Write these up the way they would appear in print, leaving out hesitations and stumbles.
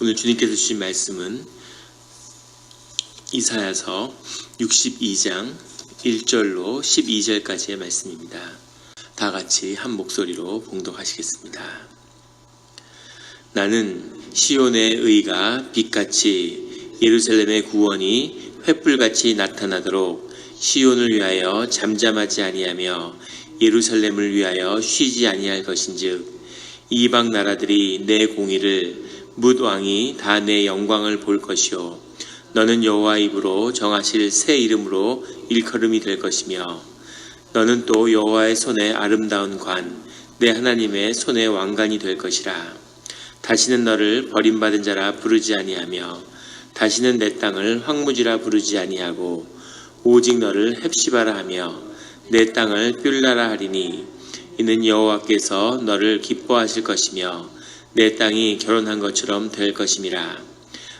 오늘 주님께서 주신 말씀은 이사야서 62장 1절로 12절까지의 말씀입니다. 다 같이 한 목소리로 봉독하시겠습니다. 나는 시온의 의가 빛같이 예루살렘의 구원이 횃불같이 나타나도록 시온을 위하여 잠잠하지 아니하며 예루살렘을 위하여 쉬지 아니할 것인즉 이방 나라들이 내 공의를 뭇 왕이 다 내 영광을 볼 것이요 너는 여호와 입으로 정하실 새 이름으로 일컬음이 될 것이며 너는 또 여호와의 손에 아름다운 관 내 하나님의 손의 왕관이 될 것이라. 다시는 너를 버림받은 자라 부르지 아니하며 다시는 내 땅을 황무지라 부르지 아니하고 오직 너를 헵시바라 하며 내 땅을 뷸라라 하리니 이는 여호와께서 너를 기뻐하실 것이며 내 땅이 결혼한 것처럼 될 것임이라.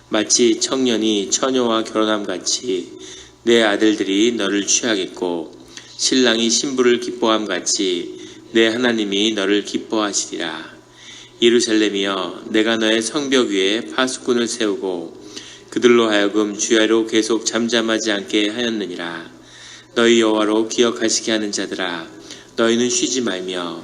마치 청년이 처녀와 결혼함같이 내 아들들이 너를 취하겠고 신랑이 신부를 기뻐함같이 내 하나님이 너를 기뻐하시리라. 예루살렘이여 내가 너의 성벽 위에 파수꾼을 세우고 그들로 하여금 주야로 계속 잠잠하지 않게 하였느니라. 너희 여호와로 기억하시게 하는 자들아 너희는 쉬지 말며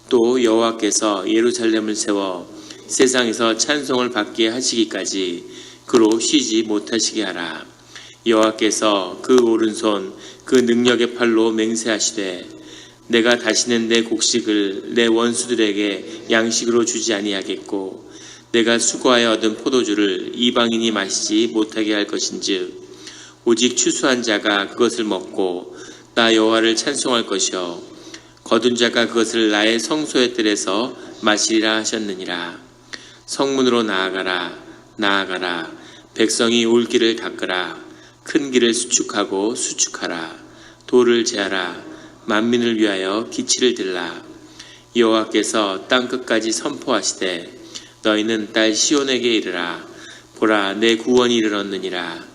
또 여호와께서 예루살렘을 세워 세상에서 찬송을 받게 하시기까지 그로 쉬지 못하시게 하라. 여호와께서 그 오른손 그 능력의 팔로 맹세하시되 내가 다시는 내 곡식을 내 원수들에게 양식으로 주지 아니하겠고 내가 수고하여 얻은 포도주를 이방인이 마시지 못하게 할 것인즉 오직 추수한 자가 그것을 먹고 나 여호와를 찬송할 것이요 거둔 자가 그것을 나의 성소의 뜰에서 마시리라 하셨느니라. 성문으로 나아가라 나아가라. 백성이 올 길을 닦으라. 큰 길을 수축하고 수축하라. 돌을 제하라. 만민을 위하여 기치를 들라. 여호와께서 땅끝까지 선포하시되 너희는 딸 시온에게 이르라. 보라 내 구원이 이르렀느니라.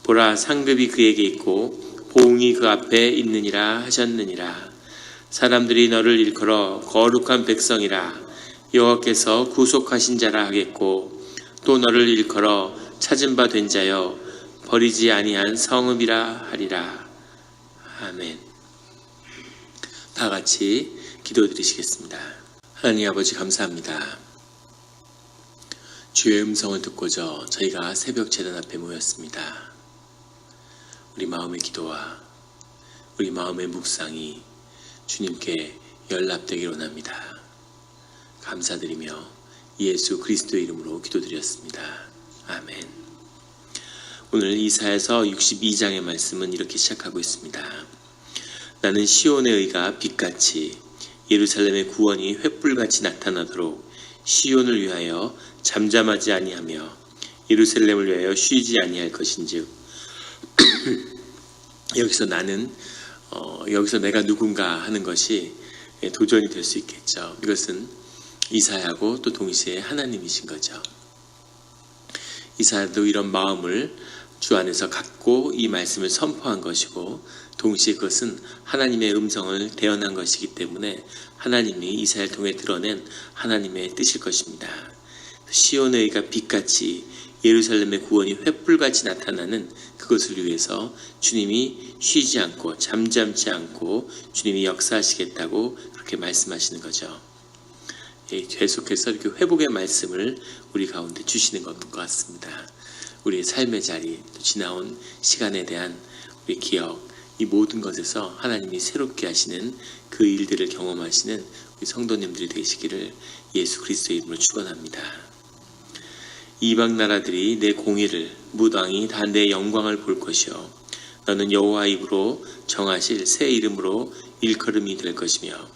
보라 상급이 그에게 있고 보응이 그 앞에 있느니라 하셨느니라. 사람들이 너를 일컬어 거룩한 백성이라 여호와께서 구속하신 자라 하겠고 또 너를 일컬어 찾은 바 된 자여 버리지 아니한 성읍이라 하리라. 아멘. 다 같이 기도드리시겠습니다. 하나님 아버지 감사합니다. 주의 음성을 듣고자 저희가 새벽 제단 앞에 모였습니다. 우리 마음의 기도와 우리 마음의 묵상이 주님께 연락되기를 원합니다. 감사드리며 예수 그리스도의 이름으로 기도드렸습니다. 아멘. 오늘 이사야서 62장의 말씀은 이렇게 시작하고 있습니다. 나는 시온의 의가 빛같이 예루살렘의 구원이 횃불같이 나타나도록 시온을 위하여 잠잠하지 아니하며 예루살렘을 위하여 쉬지 아니할 것인즉 여기서 나는 여기서 내가 누군가 하는 것이 도전이 될 수 있겠죠. 이것은 이사야하고 또 동시에 하나님이신 거죠. 이사야도 이런 마음을 주 안에서 갖고 이 말씀을 선포한 것이고 동시에 그것은 하나님의 음성을 대언한 것이기 때문에 하나님이 이사야를 통해 드러낸 하나님의 뜻일 것입니다. 시온의 의가 빛같이 예루살렘의 구원이 횃불같이 나타나는 그것을 위해서 주님이 쉬지 않고 잠잠지 않고 주님이 역사하시겠다고 그렇게 말씀하시는 거죠. 계속해서 이렇게 회복의 말씀을 우리 가운데 주시는 것 같습니다. 우리의 삶의 자리, 지나온 시간에 대한 우리 기억, 이 모든 것에서 하나님이 새롭게 하시는 그 일들을 경험하시는 우리 성도님들이 되시기를 예수 그리스도의 이름으로 축원합니다. 이방 나라들이 내 공의를 뭇 왕이 다 내 영광을 볼 것이요 너는 여호와 입으로 정하실 새 이름으로 일컬음이 될 것이며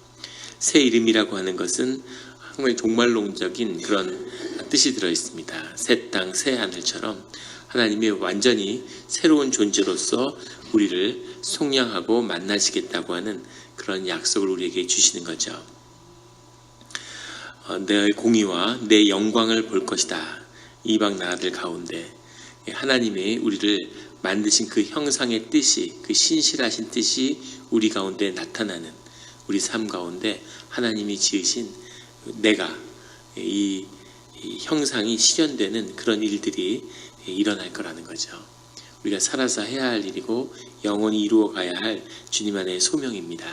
새 이름이라고 하는 것은 정말 종말론적인 그런 뜻이 들어있습니다. 새 땅, 새 하늘처럼 하나님이 완전히 새로운 존재로서 우리를 속량하고 만나시겠다고 하는 그런 약속을 우리에게 주시는 거죠. 내 공의와 내 영광을 볼 것이다. 이방 나라들 가운데 하나님의 우리를 만드신 그 형상의 뜻이, 그 신실하신 뜻이 우리 가운데 나타나는 우리 삶 가운데 하나님이 지으신 내가 이 이 형상이 실현되는 그런 일들이 일어날 거라는 거죠. 우리가 살아서 해야 할 일이고 영원히 이루어 가야 할 주님 안의 소명입니다.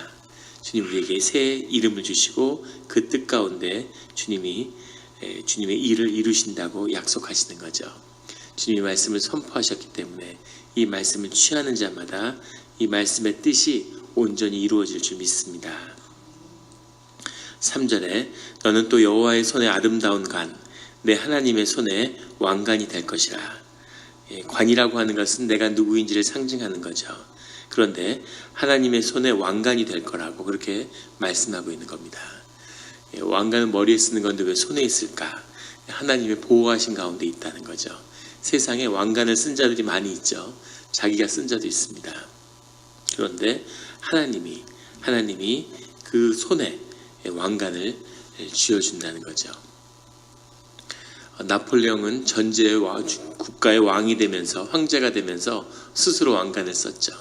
주님 우리에게 새 이름을 주시고 그 뜻 가운데 주님의 일을 이루신다고 약속하시는 거죠. 주님의 말씀을 선포하셨기 때문에 이 말씀을 취하는 자마다 이 말씀의 뜻이 온전히 이루어질 줄 믿습니다. 3절에 너는 또 여호와의 손에 아름다운 관, 내 하나님의 손에 왕관이 될 것이라. 관이라고 하는 것은 내가 누구인지를 상징하는 거죠. 그런데 하나님의 손에 왕관이 될 거라고 그렇게 말씀하고 있는 겁니다. 왕관은 머리에 쓰는 건데 왜 손에 있을까? 하나님의 보호하신 가운데 있다는 거죠. 세상에 왕관을 쓴 자들이 많이 있죠. 자기가 쓴 자도 있습니다. 그런데 하나님이 그 손에 왕관을 쥐어준다는 거죠. 나폴레옹은 전제의 국가의 왕이 되면서 황제가 되면서 스스로 왕관을 썼죠.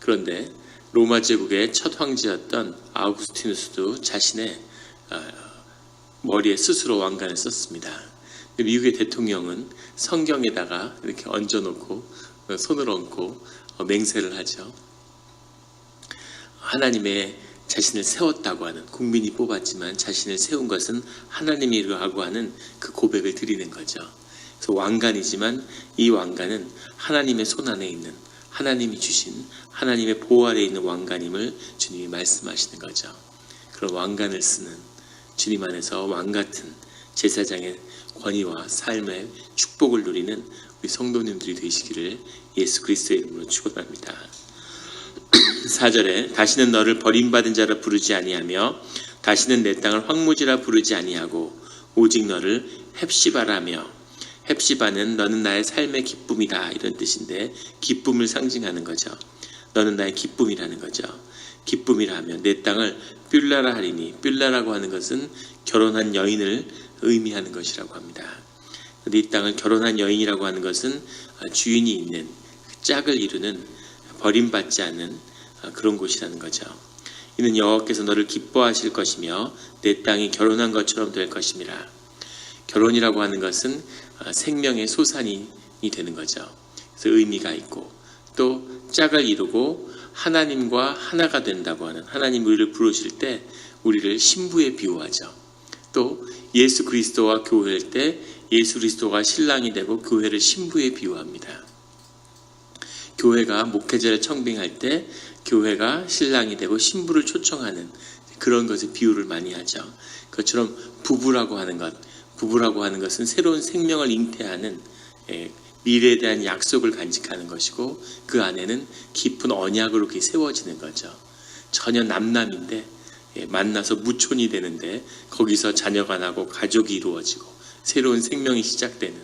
그런데 로마 제국의 첫 황제였던 아우구스티누스도 자신의 머리에 스스로 왕관을 썼습니다. 미국의 대통령은 성경에다가 이렇게 얹어놓고 손을 얹고 맹세를 하죠. 하나님의 자신을 세웠다고 하는, 국민이 뽑았지만 자신을 세운 것은 하나님이라고 하는 그 고백을 드리는 거죠. 그래서 왕관이지만 이 왕관은 하나님의 손 안에 있는, 하나님이 주신 하나님의 보호 아래에 있는 왕관임을 주님이 말씀하시는 거죠. 그런 왕관을 쓰는 주님 안에서 왕같은 제사장의 권위와 삶의 축복을 누리는 우리 성도님들이 되시기를 예수 그리스도의 이름으로 축원합니다. 4절에 다시는 너를 버림받은 자라 부르지 아니하며 다시는 내 땅을 황무지라 부르지 아니하고 오직 너를 헵시바라며, 헵시바는 너는 나의 삶의 기쁨이다 이런 뜻인데 기쁨을 상징하는 거죠. 너는 나의 기쁨이라는 거죠. 기쁨이라 하면 내 땅을 뷸라라 하리니, 뷸라라고 하는 것은 결혼한 여인을 의미하는 것이라고 합니다. 이 땅을 결혼한 여인이라고 하는 것은 주인이 있는, 짝을 이루는, 버림받지 않는 그런 곳이라는 거죠. 이는 여호와께서 너를 기뻐하실 것이며 내 땅이 결혼한 것처럼 될 것임이라. 결혼이라고 하는 것은 생명의 소산이 되는 거죠. 그래서 의미가 있고 또 짝을 이루고 하나님과 하나가 된다고 하는, 하나님 우리를 부르실 때 우리를 신부에 비유하죠. 또 예수 그리스도와 교회일 때 예수 그리스도가 신랑이 되고 교회를 신부에 비유합니다. 교회가 목회자를 청빙할 때 교회가 신랑이 되고 신부를 초청하는 그런 것에 비유를 많이 하죠. 그것처럼 부부라고 하는 것은 새로운 생명을 잉태하는, 미래에 대한 약속을 간직하는 것이고 그 안에는 깊은 언약으로 그게 세워지는 거죠. 전혀 남남인데 만나서 무촌이 되는데 거기서 자녀가 나고 가족이 이루어지고 새로운 생명이 시작되는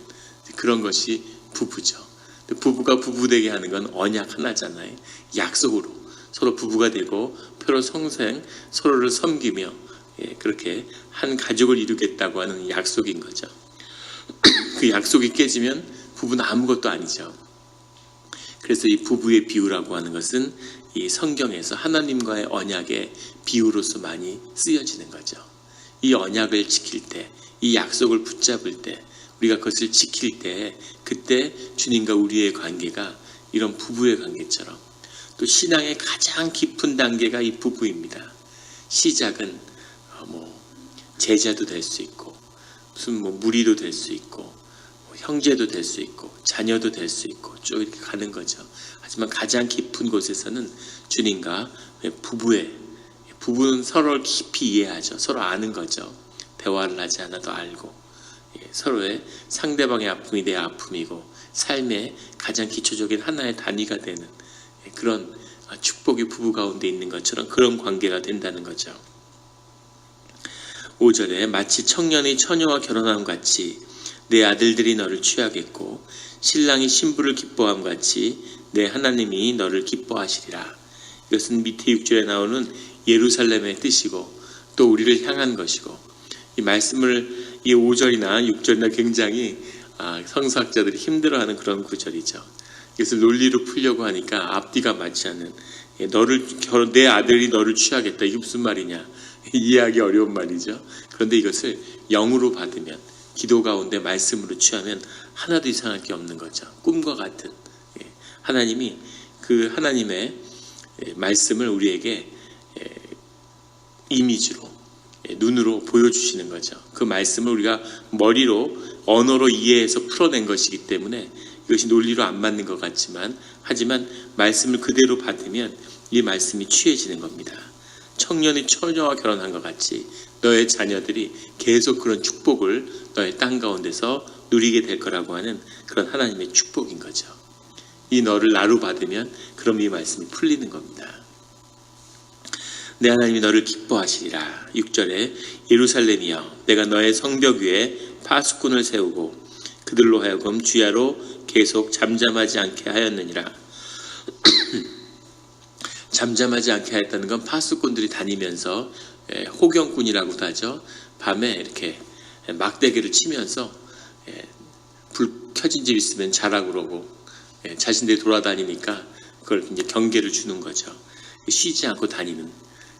그런 것이 부부죠. 부부가 부부되게 하는 건 언약 하나잖아요. 약속으로 서로 부부가 되고 표로 성생, 서로를 섬기며 그렇게 한 가족을 이루겠다고 하는 약속인 거죠. 그 약속이 깨지면 부부는 아무것도 아니죠. 그래서 이 부부의 비유라고 하는 것은 이 성경에서 하나님과의 언약의 비유로서 많이 쓰여지는 거죠. 이 언약을 지킬 때, 이 약속을 붙잡을 때, 우리가 그것을 지킬 때 그때 주님과 우리의 관계가 이런 부부의 관계처럼, 또 신앙의 가장 깊은 단계가 이 부부입니다. 시작은 제자도 될 수 있고 무슨 무리도 될 수 있고 형제도 될 수 있고 자녀도 될 수 있고 쭉 이렇게 가는 거죠. 하지만 가장 깊은 곳에서는 주님과 부부는 서로를 깊이 이해하죠. 서로 아는 거죠. 대화를 하지 않아도 알고 서로의 상대방의 아픔이 내 아픔이고 삶의 가장 기초적인 하나의 단위가 되는 그런 축복이 부부 가운데 있는 것처럼 그런 관계가 된다는 거죠. 5절에 마치 청년이 처녀와 결혼함 같이 내 아들들이 너를 취하겠고 신랑이 신부를 기뻐함 같이 내 하나님이 너를 기뻐하시리라. 이것은 밑에 6절에 나오는 예루살렘의 뜻이고 또 우리를 향한 것이고, 이 말씀을 이 5절이나 6절이나 굉장히 성서학자들이 힘들어하는 그런 구절이죠. 이것을 논리로 풀려고 하니까 앞뒤가 맞지 않는, 내 아들이 너를 취하겠다, 이게 무슨 말이냐, 이해하기 어려운 말이죠. 그런데 이것을 영으로 받으면, 기도 가운데 말씀으로 취하면 하나도 이상할 게 없는 거죠. 꿈과 같은 하나님이 그 하나님의 말씀을 우리에게 이미지로, 눈으로 보여주시는 거죠. 그 말씀을 우리가 머리로, 언어로 이해해서 풀어낸 것이기 때문에 이것이 논리로 안 맞는 것 같지만, 하지만 말씀을 그대로 받으면 이 말씀이 취해지는 겁니다. 청년이 처녀와 결혼한 것 같이 너의 자녀들이 계속 그런 축복을 너의 땅 가운데서 누리게 될 거라고 하는 그런 하나님의 축복인 거죠. 이 너를 나로 받으면 그럼 이 말씀이 풀리는 겁니다. 내 하나님이 너를 기뻐하시리라. 6절에 예루살렘이여 내가 너의 성벽 위에 파수꾼을 세우고 그들로 하여금 주야로 계속 잠잠하지 않게 하였느니라. 잠잠하지 않게 하였다는 건 파수꾼들이 다니면서 호경꾼이라고도 하죠. 밤에 이렇게 막대기를 치면서 불 켜진 집 있으면 자라 그러고 자신들이 돌아다니니까 그걸 이제 경계를 주는 거죠. 쉬지 않고 다니는,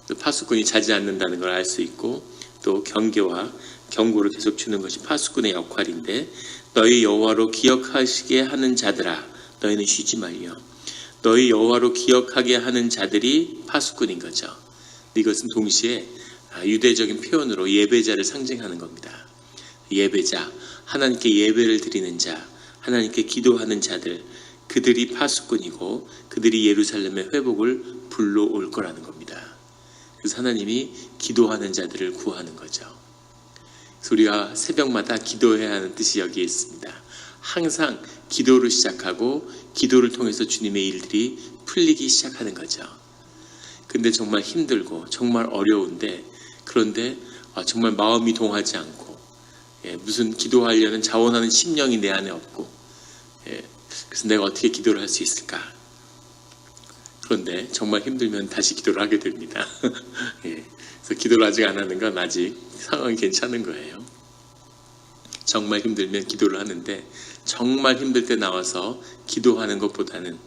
또 파수꾼이 자지 않는다는 걸 알 수 있고, 또 경계와 경고를 계속 주는 것이 파수꾼의 역할인데, 너희 여호와로 기억하시게 하는 자들아 너희는 쉬지 말려. 너희 여호와로 기억하게 하는 자들이 파수꾼인 거죠. 이것은 동시에 유대적인 표현으로 예배자를 상징하는 겁니다. 예배자, 하나님께 예배를 드리는 자, 하나님께 기도하는 자들, 그들이 파수꾼이고 그들이 예루살렘의 회복을 불러올 거라는 겁니다. 그래서 하나님이 기도하는 자들을 구하는 거죠. 그래서 우리가 새벽마다 기도해야 하는 뜻이 여기에 있습니다. 항상 기도를 시작하고 기도를 통해서 주님의 일들이 풀리기 시작하는 거죠. 근데 정말 힘들고 정말 어려운데, 그런데 정말 마음이 동하지 않고 무슨 기도하려는 자원하는 심령이 내 안에 없고, 그래서 내가 어떻게 기도를 할 수 있을까? 그런데 정말 힘들면 다시 기도를 하게 됩니다. 그래서 기도를 아직 안 하는 건 아직 상황이 괜찮은 거예요. 정말 힘들면 기도를 하는데, 정말 힘들 때 나와서 기도하는 것보다는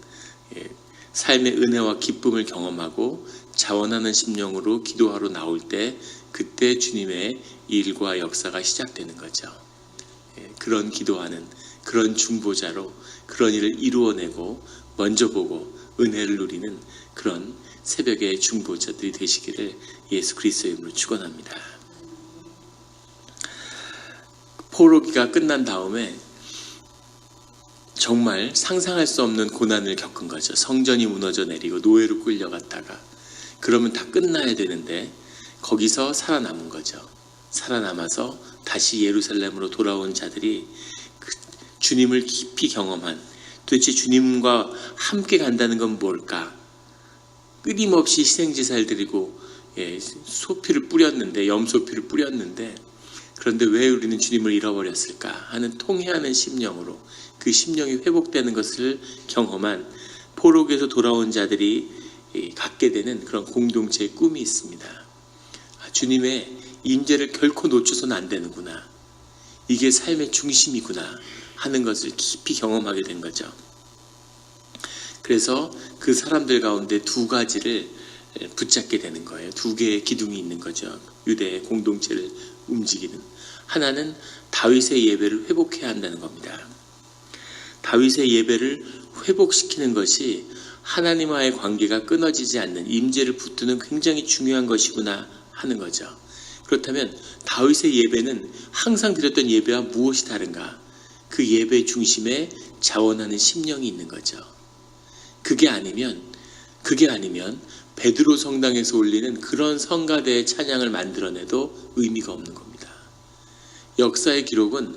삶의 은혜와 기쁨을 경험하고 자원하는 심령으로 기도하러 나올 때, 그때 주님의 일과 역사가 시작되는 거죠. 그런 기도하는, 그런 중보자로 그런 일을 이루어내고 먼저 보고 은혜를 누리는 그런 새벽의 중보자들이 되시기를 예수 그리스도의 이름으로 축원합니다. 포로기가 끝난 다음에 정말 상상할 수 없는 고난을 겪은 거죠. 성전이 무너져 내리고 노예로 끌려갔다가, 그러면 다 끝나야 되는데 거기서 살아남은 거죠. 살아남아서 다시 예루살렘으로 돌아온 자들이 주님을 깊이 경험한, 도대체 주님과 함께 간다는 건 뭘까? 끊임없이 희생제사를 드리고 소피를 뿌렸는데, 염소피를 뿌렸는데, 그런데 왜 우리는 주님을 잃어버렸을까 하는 통회하는 심령으로 그 심령이 회복되는 것을 경험한 포로기에서 돌아온 자들이 갖게 되는 그런 공동체의 꿈이 있습니다. 주님의 임재를 결코 놓쳐서는 안 되는구나, 이게 삶의 중심이구나 하는 것을 깊이 경험하게 된 거죠. 그래서 그 사람들 가운데 두 가지를 붙잡게 되는 거예요. 두 개의 기둥이 있는 거죠. 유대의 공동체를 움직이는. 하나는 다윗의 예배를 회복해야 한다는 겁니다. 다윗의 예배를 회복시키는 것이 하나님과의 관계가 끊어지지 않는 임재를 붙드는 굉장히 중요한 것이구나 하는 거죠. 그렇다면 다윗의 예배는 항상 드렸던 예배와 무엇이 다른가? 그 예배 중심에 자원하는 심령이 있는 거죠. 그게 아니면 베드로 성당에서 올리는 그런 성가대의 찬양을 만들어내도 의미가 없는 겁니다. 역사의 기록은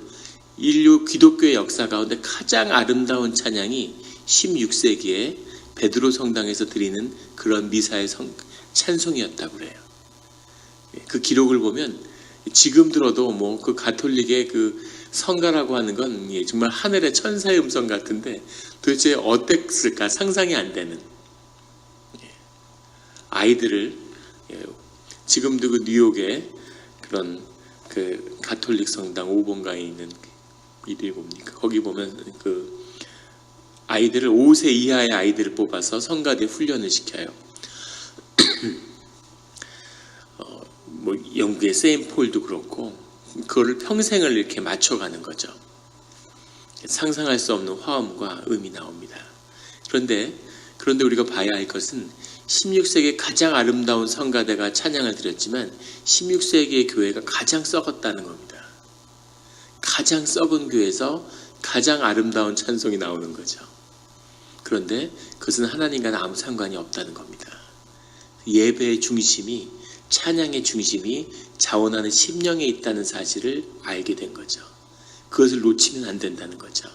인류 기독교의 역사 가운데 가장 아름다운 찬양이 16세기에 베드로 성당에서 드리는 그런 미사의 찬송이었다고 그래요. 그 기록을 보면 지금 들어도 뭐 그 가톨릭의 그 성가라고 하는 건 정말 하늘의 천사의 음성 같은데, 도대체 어땠을까 상상이 안 되는. 아이들을 지금도 그 뉴욕에 그런 그 가톨릭 성당 5번가에 있는 이들이 뭡니까? 거기 보면 그 아이들을 5세 이하의 아이들을 뽑아서 성가대 훈련을 시켜요. 영국의 세인폴도 그렇고 그거를 평생을 이렇게 맞춰가는 거죠. 상상할 수 없는 화음과 음이 나옵니다. 그런데 우리가 봐야 할 것은 16세기에 가장 아름다운 성가대가 찬양을 드렸지만 16세기의 교회가 가장 썩었다는 겁니다. 가장 썩은 교회에서 가장 아름다운 찬송이 나오는 거죠. 그런데 그것은 하나님과는 아무 상관이 없다는 겁니다. 예배의 중심이, 찬양의 중심이 자원하는 심령에 있다는 사실을 알게 된 거죠. 그것을 놓치면 안 된다는 거죠.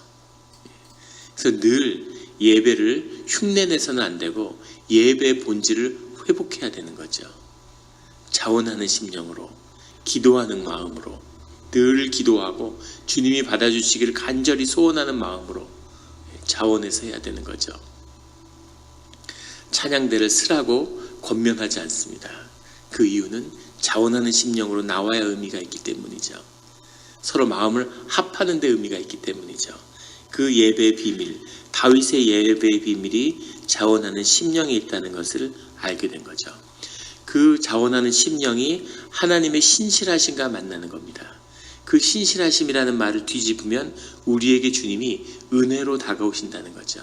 그래서 늘 예배를 흉내내서는 안 되고 예배의 본질을 회복해야 되는 거죠. 자원하는 심령으로, 기도하는 마음으로, 늘 기도하고 주님이 받아주시기를 간절히 소원하는 마음으로 자원해서 해야 되는 거죠. 찬양대를 쓰라고 권면하지 않습니다. 그 이유는 자원하는 심령으로 나와야 의미가 있기 때문이죠. 서로 마음을 합하는 데 의미가 있기 때문이죠. 그 예배의 비밀, 다윗의 예배의 비밀이 자원하는 심령에 있다는 것을 알게 된 거죠. 그 자원하는 심령이 하나님의 신실하심과 만나는 겁니다. 그 신실하심이라는 말을 뒤집으면 우리에게 주님이 은혜로 다가오신다는 거죠.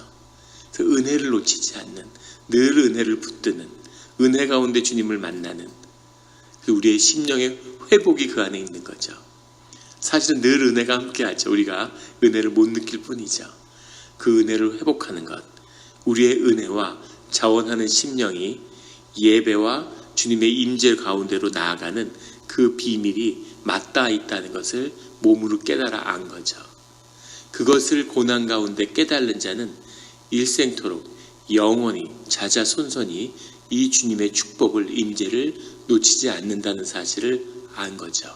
그래서 은혜를 놓치지 않는, 늘 은혜를 붙드는, 은혜 가운데 주님을 만나는 우리의 심령의 회복이 그 안에 있는 거죠. 사실은 늘 은혜가 함께하죠. 우리가 은혜를 못 느낄 뿐이죠. 그 은혜를 회복하는 것, 우리의 은혜와 자원하는 심령이 예배와 주님의 임재 가운데로 나아가는 그 비밀이 맞닿아 있다는 것을 몸으로 깨달아 안 거죠. 그것을 고난 가운데 깨달는 자는 일생토록 영원히 자자손손이 이 주님의 축복을, 임재를 놓치지 않는다는 사실을 안 거죠.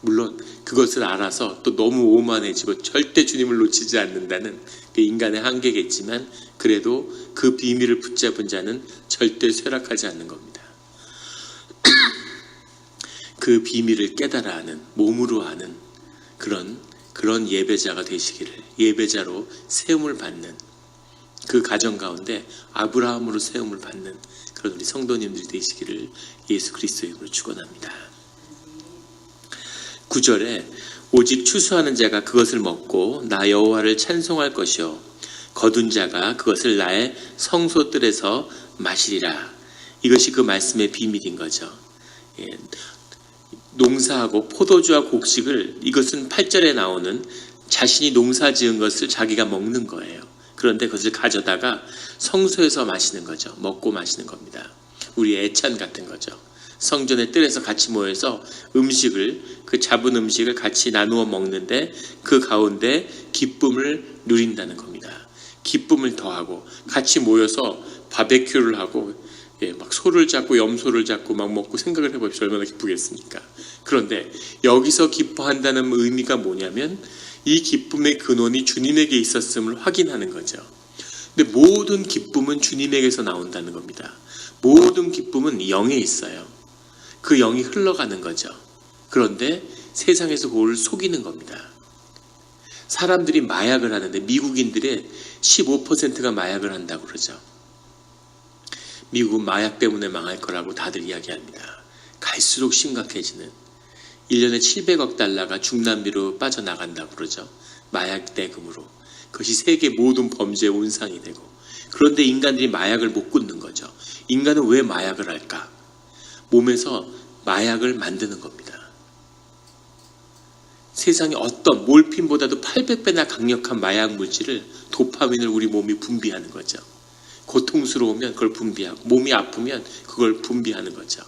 물론 그것을 알아서 또 너무 오만해지고 절대 주님을 놓치지 않는다는 그 인간의 한계겠지만 그래도 그 비밀을 붙잡은 자는 절대 쇠락하지 않는 겁니다. 그 비밀을 깨달아 아는, 몸으로 아는 그런 예배자가 되시기를, 예배자로 세움을 받는, 그 가정 가운데 아브라함으로 세움을 받는 그런 우리 성도님들이 되시기를 예수 그리스도의 이름으로 축원합니다. 9절에 오직 추수하는 자가 그것을 먹고 나 여호와를 찬송할 것이요 거둔 자가 그것을 나의 성소뜰에서 마시리라. 이것이 그 말씀의 비밀인 거죠. 농사하고 포도주와 곡식을, 이것은 8절에 나오는 자신이 농사 지은 것을 자기가 먹는 거예요. 그런데 그것을 가져다가 성소에서 마시는 거죠. 먹고 마시는 겁니다. 우리의 애찬 같은 거죠. 성전의 뜰에서 같이 모여서 음식을, 그 잡은 음식을 같이 나누어 먹는데 그 가운데 기쁨을 누린다는 겁니다. 기쁨을 더하고 같이 모여서 바베큐를 하고 막 소를 잡고 염소를 잡고 막 먹고 생각을 해보십시오. 얼마나 기쁘겠습니까? 그런데 여기서 기뻐한다는 의미가 뭐냐면 이 기쁨의 근원이 주님에게 있었음을 확인하는 거죠. 근데 모든 기쁨은 주님에게서 나온다는 겁니다. 모든 기쁨은 영에 있어요. 그 영이 흘러가는 거죠. 그런데 세상에서 그걸 속이는 겁니다. 사람들이 마약을 하는데 미국인들의 15%가 마약을 한다고 그러죠. 미국은 마약 때문에 망할 거라고 다들 이야기합니다. 갈수록 심각해지는, 1년에 700억 달러가 중남미로 빠져나간다고 그러죠. 마약 대금으로. 그것이 세계 모든 범죄의 온상이 되고, 그런데 인간들이 마약을 못 끊는 거죠. 인간은 왜 마약을 할까? 몸에서 마약을 만드는 겁니다. 세상에 어떤 몰핀보다도 800배나 강력한 마약 물질을, 도파민을 우리 몸이 분비하는 거죠. 고통스러우면 그걸 분비하고, 몸이 아프면 그걸 분비하는 거죠.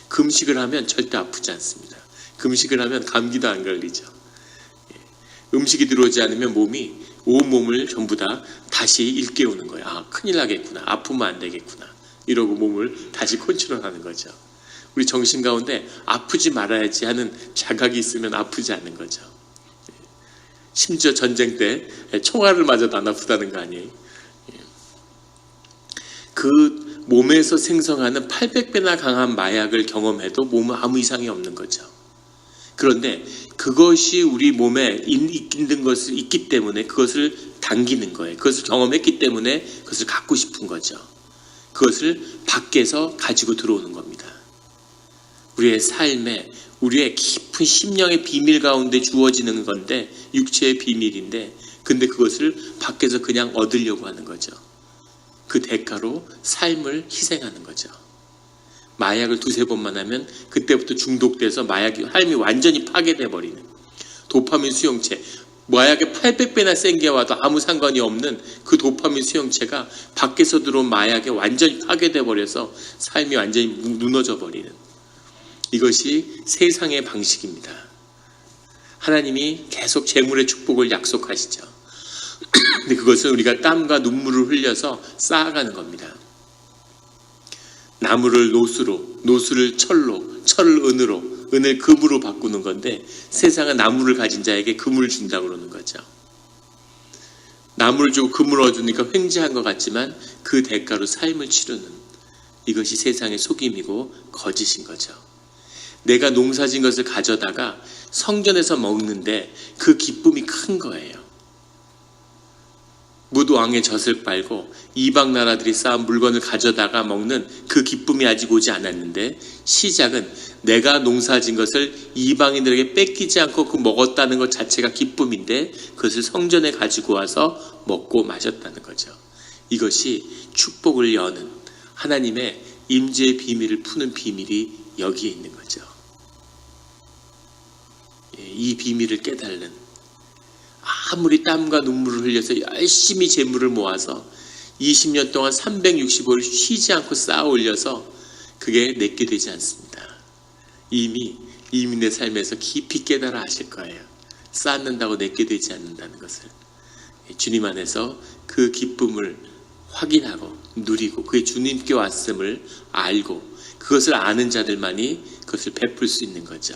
금식을 하면 절대 아프지 않습니다. 금식을 하면 감기도 안 걸리죠. 음식이 들어오지 않으면 몸이 온몸을 전부 다 다시 일깨우는 거예요. 아, 큰일 나겠구나. 아프면 안 되겠구나. 이러고 몸을 다시 컨트롤하는 거죠. 우리 정신 가운데 아프지 말아야지 하는 자각이 있으면 아프지 않는 거죠. 심지어 전쟁 때 총알을 맞아도 안 아프다는 거 아니에요. 그 몸에서 생성하는 800배나 강한 마약을 경험해도 몸은 아무 이상이 없는 거죠. 그런데 그것이 우리 몸에 있는 것을 있기 때문에 그것을 당기는 거예요. 그것을 경험했기 때문에 그것을 갖고 싶은 거죠. 그것을 밖에서 가지고 들어오는 겁니다. 우리의 삶에, 우리의 깊은 심령의 비밀 가운데 주어지는 건데, 육체의 비밀인데, 근데 그것을 밖에서 그냥 얻으려고 하는 거죠. 그 대가로 삶을 희생하는 거죠. 마약을 두세 번만 하면 그때부터 중독돼서 삶이 완전히 파괴돼 버리는, 도파민 수용체, 마약의 800배나 센 게 와도 아무 상관이 없는 그 도파민 수용체가 밖에서 들어온 마약에 완전히 파괴돼 버려서 삶이 완전히 무너져 버리는, 이것이 세상의 방식입니다. 하나님이 계속 재물의 축복을 약속하시죠. 근데 그것은 우리가 땀과 눈물을 흘려서 쌓아가는 겁니다. 나무를 노수로, 노수를 철로, 철을 은으로, 은을 금으로 바꾸는 건데, 세상은 나무를 가진 자에게 금을 준다고 그러는 거죠. 나무를 주고 금을 얻으니까 횡재한 것 같지만 그 대가로 삶을 치르는, 이것이 세상의 속임이고 거짓인 거죠. 내가 농사진 것을 가져다가 성전에서 먹는데 그 기쁨이 큰 거예요. 무도왕의 젖을 빨고 이방 나라들이 쌓은 물건을 가져다가 먹는 그 기쁨이 아직 오지 않았는데, 시작은 내가 농사진 것을 이방인들에게 뺏기지 않고 그 먹었다는 것 자체가 기쁨인데, 그것을 성전에 가지고 와서 먹고 마셨다는 거죠. 이것이 축복을 여는, 하나님의 임재의 비밀을 푸는 비밀이 여기에 있는 거죠. 이 비밀을 깨달는, 아무리 땀과 눈물을 흘려서 열심히 재물을 모아서 20년 동안 365일 쉬지 않고 쌓아 올려서 그게 내게 되지 않습니다. 이미 내 삶에서 깊이 깨달아 하실 거예요. 쌓는다고 내게 되지 않는다는 것을. 주님 안에서 그 기쁨을 확인하고 누리고 그의 주님께 왔음을 알고, 그것을 아는 자들만이 그것을 베풀 수 있는 거죠.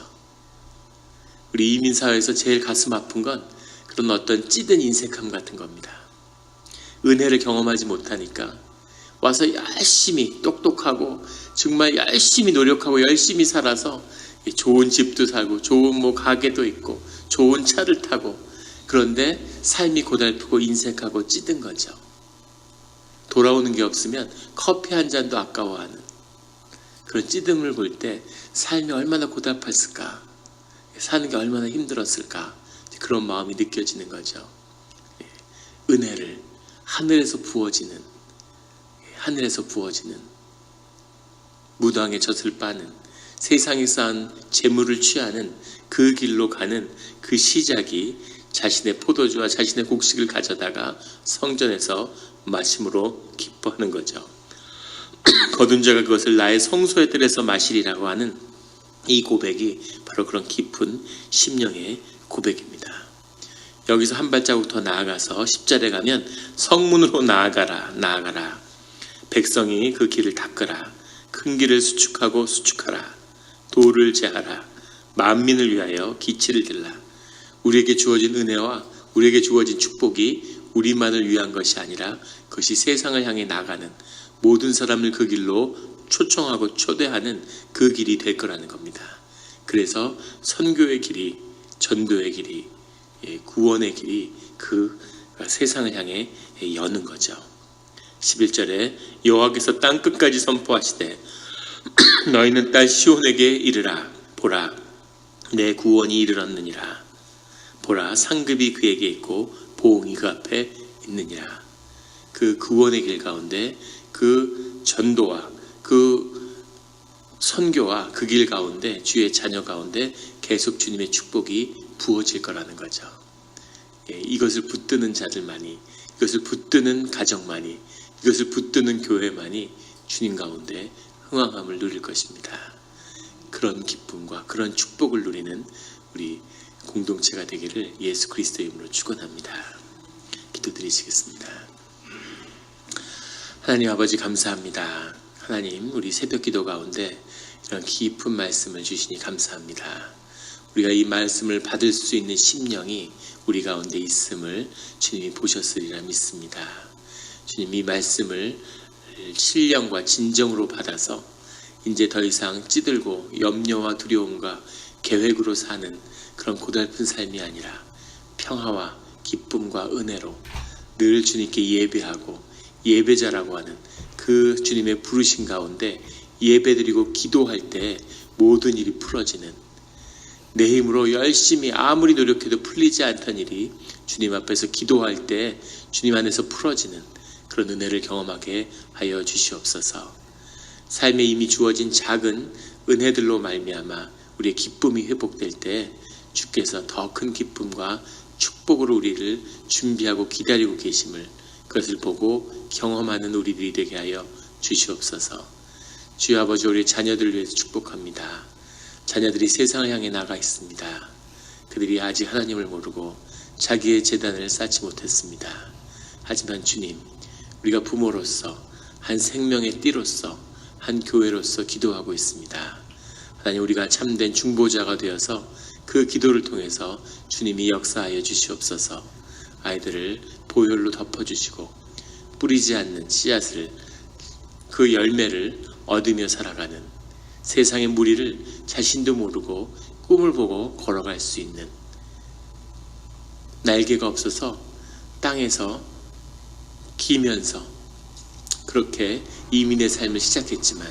우리 이민사회에서 제일 가슴 아픈 건 그런 어떤 찌든 인색함 같은 겁니다. 은혜를 경험하지 못하니까 와서 열심히 똑똑하고 정말 열심히 노력하고 열심히 살아서 좋은 집도 사고 좋은 가게도 있고 좋은 차를 타고, 그런데 삶이 고달프고 인색하고 찌든 거죠. 돌아오는 게 없으면 커피 한 잔도 아까워하는 그런 찌듦을 볼 때 삶이 얼마나 고달팠을까, 사는 게 얼마나 힘들었을까, 그런 마음이 느껴지는 거죠. 은혜를 하늘에서 부어지는 무당의 젖을 빠는, 세상에 쌓은 재물을 취하는 그 길로 가는 그 시작이 자신의 포도주와 자신의 곡식을 가져다가 성전에서 마심으로 기뻐하는 거죠. 거둔 자가 그것을 나의 성소의 뜰에서 마시리라고 하는 이 고백이 바로 그런 깊은 심령의 고백입니다. 여기서 한 발자국 더 나아가서 10절에 가면 성문으로 나아가라. 백성이 그 길을 닦으라. 큰 길을 수축하고 수축하라. 도를 제하라. 만민을 위하여 기치를 들라. 우리에게 주어진 은혜와 우리에게 주어진 축복이 우리만을 위한 것이 아니라 그것이 세상을 향해 나가는 모든 사람을 그 길로 초청하고 초대하는 그 길이 될 거라는 겁니다. 그래서 선교의 길이, 전도의 길이, 구원의 길이 그 세상을 향해 여는 거죠. 11절에 여호와께서 땅끝까지 선포하시되 너희는 딸 시온에게 이르라. 보라, 내 구원이 이르렀느니라. 보라, 상급이 그에게 있고 보응이 그 앞에 있느니라. 그 구원의 길 가운데, 그 전도와 그 선교와 그 길 가운데, 주의 자녀 가운데 계속 주님의 축복이 부어질 거라는 거죠. 이것을 붙드는 자들만이, 이것을 붙드는 가정만이, 이것을 붙드는 교회만이 주님 가운데 흥왕함을 누릴 것입니다. 그런 기쁨과 그런 축복을 누리는 우리 공동체가 되기를 예수 그리스도의 이름으로 축원합니다. 기도드리시겠습니다. 하나님 아버지 감사합니다. 하나님, 우리 새벽기도 가운데 이런 깊은 말씀을 주시니 감사합니다. 우리가 이 말씀을 받을 수 있는 심령이 우리 가운데 있음을 주님이 보셨으리라 믿습니다. 주님, 이 말씀을 신령과 진정으로 받아서 이제 더 이상 찌들고 염려와 두려움과 계획으로 사는 그런 고달픈 삶이 아니라 평화와 기쁨과 은혜로 늘 주님께 예배하고 예배자라고 하는 그 주님의 부르신 가운데 예배드리고 기도할 때 모든 일이 풀어지는, 내 힘으로 열심히 아무리 노력해도 풀리지 않던 일이 주님 앞에서 기도할 때 주님 안에서 풀어지는 그런 은혜를 경험하게 하여 주시옵소서. 삶에 이미 주어진 작은 은혜들로 말미암아 우리의 기쁨이 회복될 때 주께서 더 큰 기쁨과 축복으로 우리를 준비하고 기다리고 계심을, 그것을 보고 경험하는 우리들이 되게 하여 주시옵소서. 주여 아버지, 우리 자녀들을 위해서 축복합니다. 자녀들이 세상을 향해 나가 있습니다. 그들이 아직 하나님을 모르고 자기의 재단을 쌓지 못했습니다. 하지만 주님, 우리가 부모로서, 한 생명의 띠로서, 한 교회로서 기도하고 있습니다. 하나님, 우리가 참된 중보자가 되어서 그 기도를 통해서 주님이 역사하여 주시옵소서. 아이들을 보혈로 덮어주시고 뿌리지 않는 씨앗을, 그 열매를 얻으며 살아가는, 세상의 무리를 자신도 모르고 꿈을 보고 걸어갈 수 있는, 날개가 없어서 땅에서 기면서 그렇게 이민의 삶을 시작했지만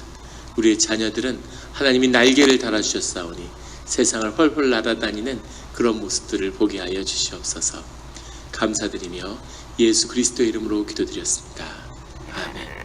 우리의 자녀들은 하나님이 날개를 달아주셨사오니 세상을 헐헐 날아다니는 그런 모습들을 보게 하여 주시옵소서. 감사드리며 예수 그리스도의 이름으로 기도드렸습니다. 아멘.